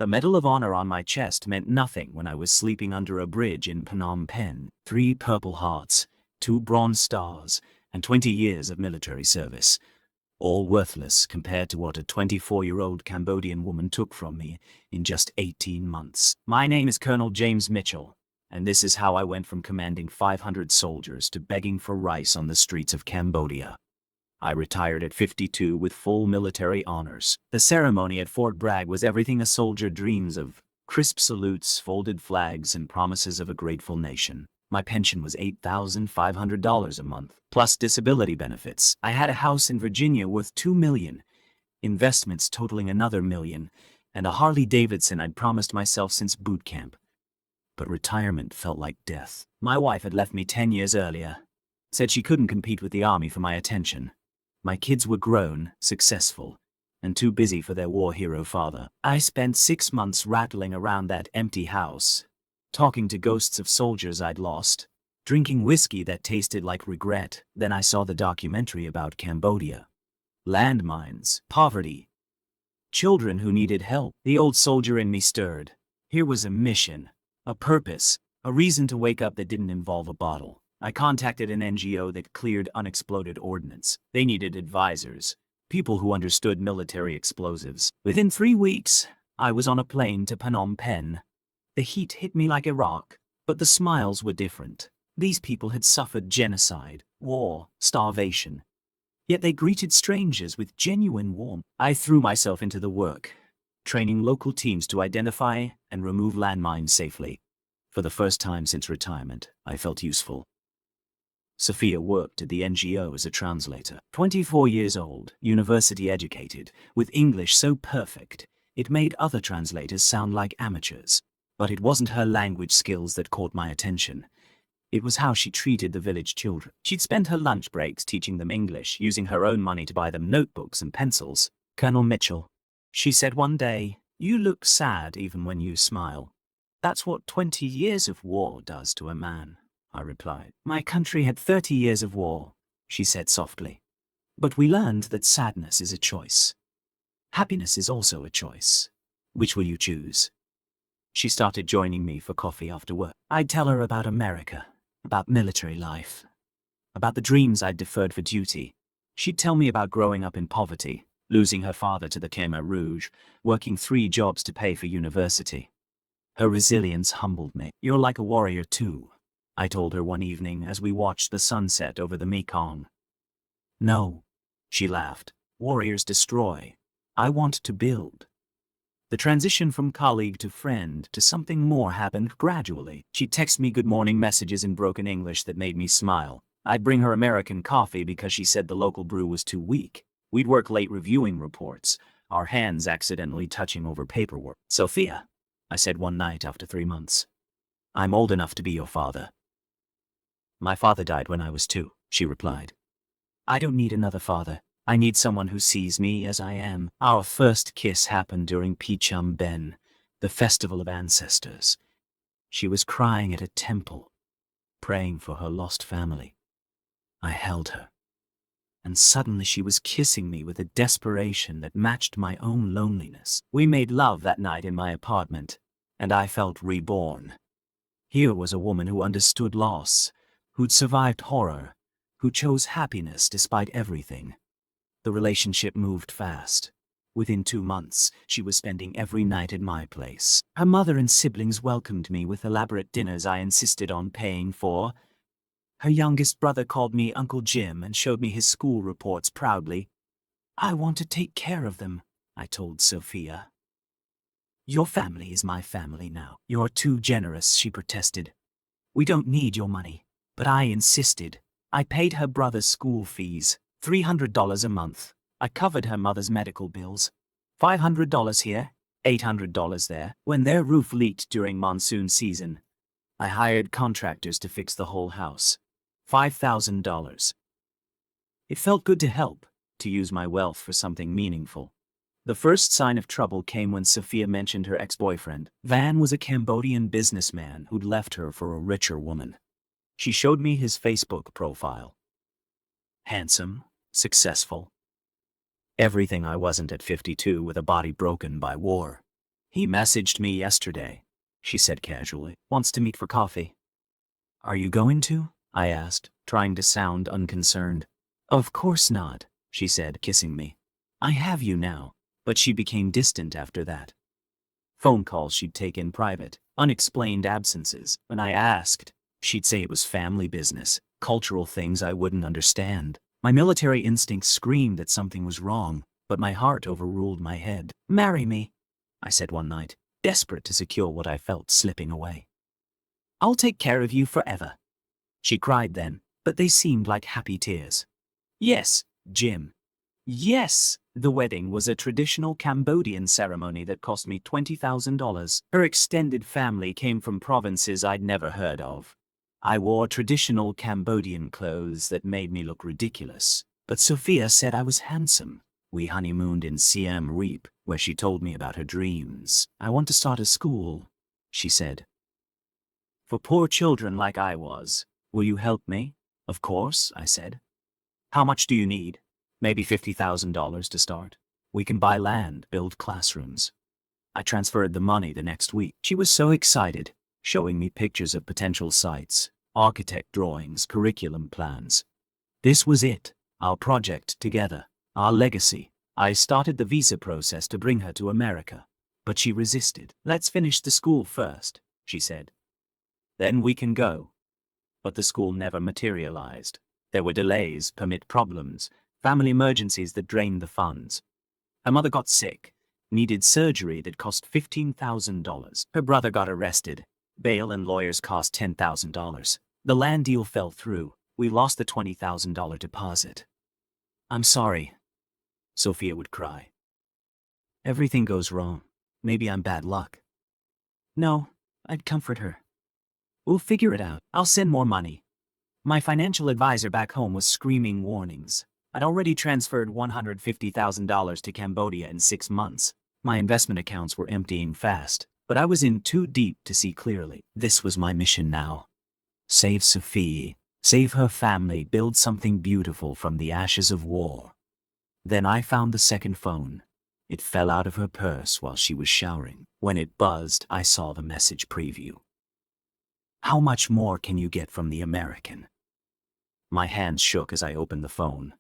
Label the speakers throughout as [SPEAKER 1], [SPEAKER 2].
[SPEAKER 1] The Medal of Honor on my chest meant nothing when I was sleeping under a bridge in Phnom Penh. 3 Purple Hearts, 2 Bronze Stars, and 20 years of military service. All worthless compared to what a 24-year-old Cambodian woman took from me in just 18 months. My name is Colonel James Mitchell, and this is how I went from commanding 500 soldiers to begging for rice on the streets of Cambodia. I retired at 52 with full military honors. The ceremony at Fort Bragg was everything a soldier dreams of: crisp salutes, folded flags, and promises of a grateful nation. My pension was $8,500 a month, plus disability benefits. I had a house in Virginia worth $2 million, investments totaling another $1 million, and a Harley-Davidson I'd promised myself since boot camp. But retirement felt like death. My wife had left me 10 years earlier, said she couldn't compete with the army for my attention. My kids were grown, successful, and too busy for their war hero father. I spent 6 months rattling around that empty house, talking to ghosts of soldiers I'd lost, drinking whiskey that tasted like regret. Then I saw the documentary about Cambodia. Landmines, poverty, children who needed help. The old soldier in me stirred. Here was a mission, a purpose, a reason to wake up that didn't involve a bottle. I contacted an NGO that cleared unexploded ordnance. They needed advisors, people who understood military explosives. Within 3 weeks, I was on a plane to Phnom Penh. The heat hit me like Iraq, but the smiles were different. These people had suffered genocide, war, starvation. Yet they greeted strangers with genuine warmth. I threw myself into the work, training local teams to identify and remove landmines safely. For the first time since retirement, I felt useful. Sophea worked at the NGO as a translator. 24 years old, university educated, with English so perfect, it made other translators sound like amateurs. But it wasn't her language skills that caught my attention. It was how she treated the village children. She'd spend her lunch breaks teaching them English, using her own money to buy them notebooks and pencils. "Colonel Mitchell," she said one day, "you look sad even when you smile." "That's what 20 years of war does to a man," I replied. "My country had 30 years of war," she said softly. "But we learned that sadness is a choice. Happiness is also a choice. Which will you choose?" She started joining me for coffee after work. I'd tell her about America, about military life, about the dreams I'd deferred for duty. She'd tell me about growing up in poverty, losing her father to the Khmer Rouge, working 3 jobs to pay for university. Her resilience humbled me. "You're like a warrior too," I told her one evening as we watched the sunset over the Mekong. "No," she laughed. "Warriors destroy. I want to build." The transition from colleague to friend to something more happened gradually. She'd text me good morning messages in broken English that made me smile. I'd bring her American coffee because she said the local brew was too weak. We'd work late reviewing reports, our hands accidentally touching over paperwork. "Sophea," I said one night after 3 months, "I'm old enough to be your father." "My father died when I was 2, she replied. "I don't need another father. I need someone who sees me as I am." Our first kiss happened during Phnom Penh, the festival of ancestors. She was crying at a temple, praying for her lost family. I held her, and suddenly she was kissing me with a desperation that matched my own loneliness. We made love that night in my apartment, and I felt reborn. Here was a woman who understood loss, who'd survived horror, who chose happiness despite everything. The relationship moved fast. Within 2 months, she was spending every night at my place. Her mother and siblings welcomed me with elaborate dinners I insisted on paying for. Her youngest brother called me Uncle Jim and showed me his school reports proudly. "I want to take care of them," I told Sophea. "Your family is my family now." "You're too generous," she protested. "We don't need your money." But I insisted. I paid her brother's school fees, $300 a month. I covered her mother's medical bills. $500 here, $800 there. When their roof leaked during monsoon season, I hired contractors to fix the whole house. $5,000. It felt good to help, to use my wealth for something meaningful. The first sign of trouble came when Sophea mentioned her ex-boyfriend. Van was a Cambodian businessman who'd left her for a richer woman. She showed me his Facebook profile. Handsome, successful. Everything I wasn't at 52, with a body broken by war. He messaged me yesterday, she said casually. Wants to meet for coffee. Are you going to? I asked, trying to sound unconcerned. Of course not, she said, kissing me. I have you now. But she became distant after that. Phone calls she'd take in private, unexplained absences. When I asked, she'd say it was family business, cultural things I wouldn't understand. My military instinct screamed that something was wrong, but my heart overruled my head. Marry me, I said one night, desperate to secure what I felt slipping away. I'll take care of you forever. She cried then, but they seemed like happy tears. Yes, Jim. Yes, the wedding was a traditional Cambodian ceremony that cost me $20,000. Her extended family came from provinces I'd never heard of. I wore traditional Cambodian clothes that made me look ridiculous, but Sophea said I was handsome. We honeymooned in Siem Reap, where she told me about her dreams. I want to start a school, she said. For poor children like I was. Will you help me? Of course, I said. How much do you need? Maybe $50,000 to start. We can buy land, build classrooms. I transferred the money the next week. She was so excited, showing me pictures of potential sites, architect drawings, curriculum plans. This was it, our project together, our legacy. I started the visa process to bring her to America, but she resisted. Let's finish the school first, she said. Then we can go. But the school never materialized. There were delays, permit problems, family emergencies that drained the funds. Her mother got sick, needed surgery that cost $15,000. Her brother got arrested. Bail and lawyers cost $10,000. The land deal fell through. We lost the $20,000 deposit. I'm sorry, Sophea would cry. Everything goes wrong. Maybe I'm bad luck. No, I'd comfort her. We'll figure it out. I'll send more money. My financial advisor back home was screaming warnings. I'd already transferred $150,000 to Cambodia in 6 months. My investment accounts were emptying fast, but I was in too deep to see clearly. This was my mission now. Save Sophia, save her family, build something beautiful from the ashes of war. Then I found the second phone. It fell out of her purse while she was showering. When it buzzed, I saw the message preview. How much more can you get from the American? My hands shook as I opened the phone.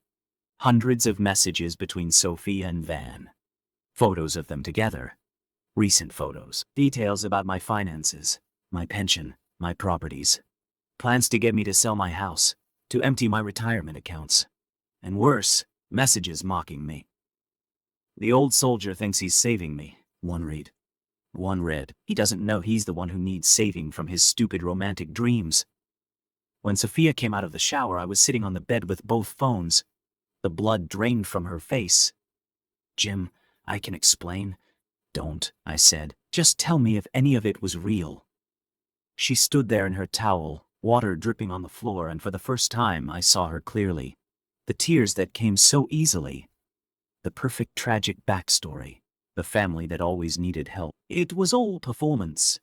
[SPEAKER 1] Hundreds of messages between Sophea and Van. Photos of them together. Recent photos. Details about my finances, my pension, my properties. Plans to get me to sell my house, to empty my retirement accounts. And worse, messages mocking me. The old soldier thinks he's saving me, one read. One read, he doesn't know he's the one who needs saving from his stupid romantic dreams. When Sophea came out of the shower, I was sitting on the bed with both phones. The blood drained from her face. Jim, I can explain. Don't, I said. Just tell me if any of it was real. She stood there in her towel, water dripping on the floor, and for the first time I saw her clearly. The tears that came so easily. The perfect tragic backstory. The family that always needed help. It was all performance.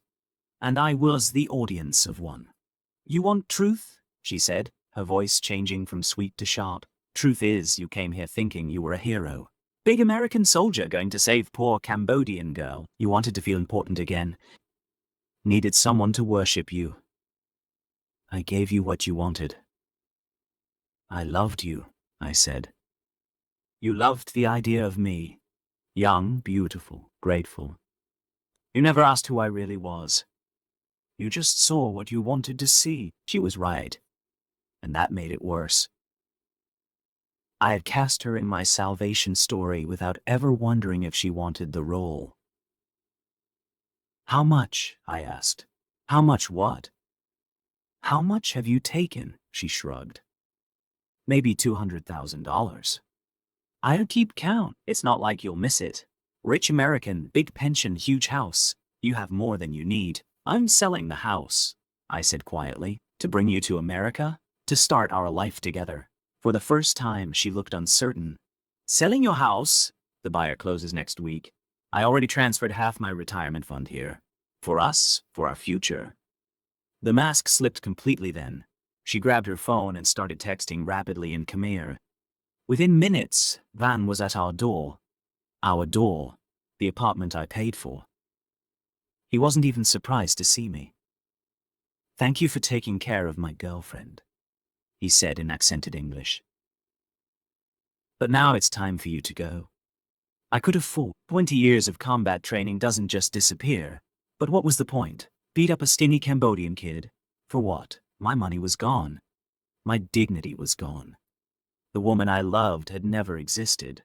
[SPEAKER 1] And I was the audience of one. You want truth? She said, her voice changing from sweet to sharp. Truth is, you came here thinking you were a hero. Big American soldier going to save poor Cambodian girl. You wanted to feel important again. Needed someone to worship you. I gave you what you wanted. I loved you, I said. You loved the idea of me. Young, beautiful, grateful. You never asked who I really was. You just saw what you wanted to see. She was right. And that made it worse. I had cast her in my salvation story without ever wondering if she wanted the role. How much? I asked. How much what? How much have you taken? She shrugged. Maybe $200,000. I'll keep count. It's not like you'll miss it. Rich American, big pension, huge house. You have more than you need. I'm selling the house, I said quietly, to bring you to America, to start our life together. For the first time, she looked uncertain. Selling your house? The buyer closes next week. I already transferred half my retirement fund here. For us, for our future. The mask slipped completely then. She grabbed her phone and started texting rapidly in Khmer. Within minutes, Van was at our door. Our door. The apartment I paid for. He wasn't even surprised to see me. "Thank you for taking care of my girlfriend," he said in accented English. "But now it's time for you to go." I could have fought. 20 years of combat training doesn't just disappear. But what was the point? Beat up a skinny Cambodian kid? For what? My money was gone. My dignity was gone. The woman I loved had never existed.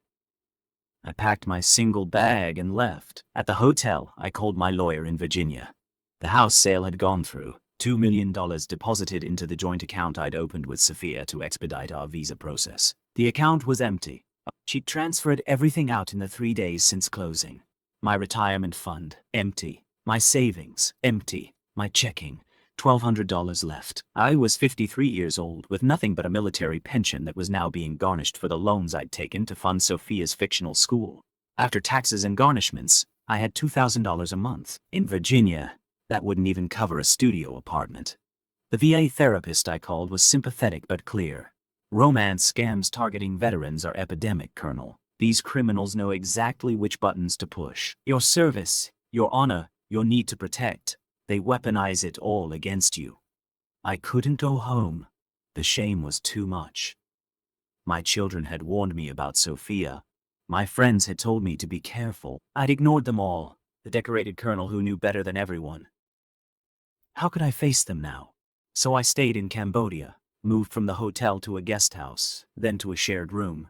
[SPEAKER 1] I packed my single bag and left. At the hotel, I called my lawyer in Virginia. The house sale had gone through. $2 million deposited into the joint account I'd opened with Sophea to expedite our visa process. The account was empty. She'd transferred everything out in the 3 days since closing. My retirement fund, empty. My savings, empty. My checking, $1,200 left. I was 53 years old with nothing but a military pension that was now being garnished for the loans I'd taken to fund Sophea's fictional school. After taxes and garnishments, I had $2,000 a month. In Virginia, that wouldn't even cover a studio apartment. The VA therapist I called was sympathetic but clear. "Romance scams targeting veterans are epidemic, Colonel. These criminals know exactly which buttons to push. Your service, your honor, your need to protect. They weaponize it all against you." I couldn't go home. The shame was too much. My children had warned me about Sophea. My friends had told me to be careful. I'd ignored them all, the decorated colonel who knew better than everyone. How could I face them now? So I stayed in Cambodia, moved from the hotel to a guest house, then to a shared room,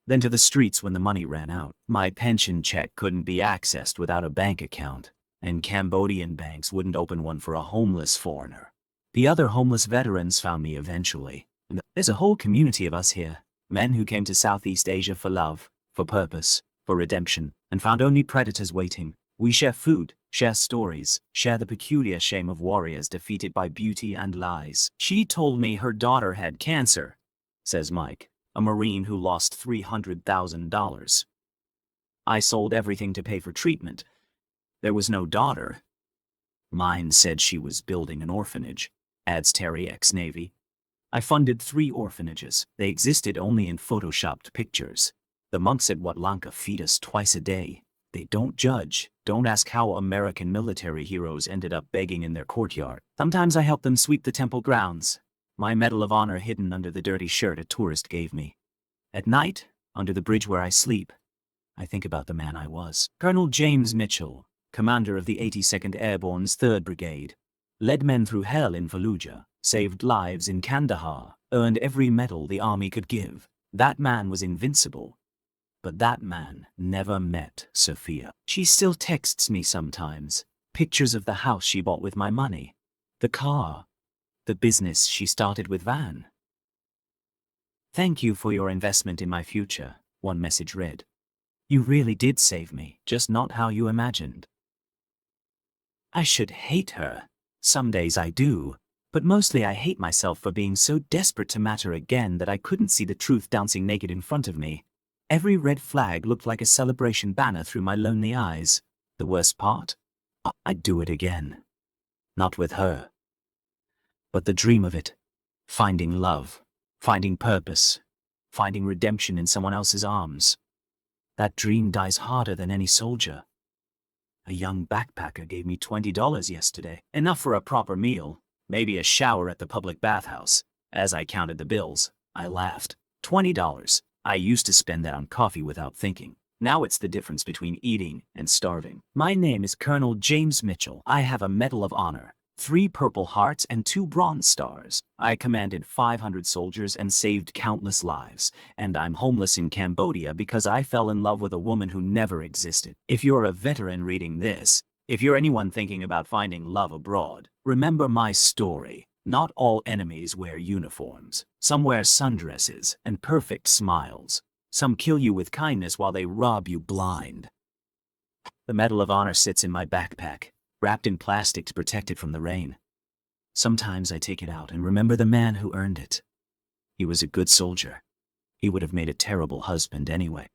[SPEAKER 1] then to the streets when the money ran out. My pension check couldn't be accessed without a bank account, and Cambodian banks wouldn't open one for a homeless foreigner. The other homeless veterans found me eventually. There's a whole community of us here, men who came to Southeast Asia for love, for purpose, for redemption, and found only predators waiting. We share food, share stories, share the peculiar shame of warriors defeated by beauty and lies. "She told me her daughter had cancer," says Mike, a Marine who lost $300,000. "I sold everything to pay for treatment. There was no daughter." "Mine said she was building an orphanage," adds Terry, ex-Navy. "I funded 3 orphanages. They existed only in photoshopped pictures. The monks at Wat Lanka feed us twice a day. They don't judge. Don't ask how American military heroes ended up begging in their courtyard. Sometimes I help them sweep the temple grounds. My Medal of Honor hidden under the dirty shirt a tourist gave me. At night, under the bridge where I sleep, I think about the man I was." Colonel James Mitchell, commander of the 82nd Airborne's 3rd Brigade, led men through hell in Fallujah, saved lives in Kandahar, earned every medal the army could give. That man was invincible. But that man never met Sophea. She still texts me sometimes, pictures of the house she bought with my money, the car, the business she started with Van. "Thank you for your investment in my future," one message read. "You really did save me, just not how you imagined." I should hate her. Some days I do, but mostly I hate myself for being so desperate to matter again that I couldn't see the truth dancing naked in front of me. Every red flag looked like a celebration banner through my lonely eyes. The worst part? I'd do it again. Not with her. But the dream of it. Finding love. Finding purpose. Finding redemption in someone else's arms. That dream dies harder than any soldier. A young backpacker gave me $20 yesterday. Enough for a proper meal. Maybe a shower at the public bathhouse. As I counted the bills, I laughed. $20. I used to spend that on coffee without thinking. Now it's the difference between eating and starving. My name is Colonel James Mitchell. I have a Medal of Honor, 3 Purple Hearts and 2 Bronze Stars. I commanded 500 soldiers and saved countless lives. And I'm homeless in Cambodia because I fell in love with a woman who never existed. If you're a veteran reading this, if you're anyone thinking about finding love abroad, remember my story. Not all enemies wear uniforms. Some wear sundresses and perfect smiles. Some kill you with kindness while they rob you blind. The Medal of Honor sits in my backpack, wrapped in plastic to protect it from the rain. Sometimes I take it out and remember the man who earned it. He was a good soldier. He would have made a terrible husband anyway.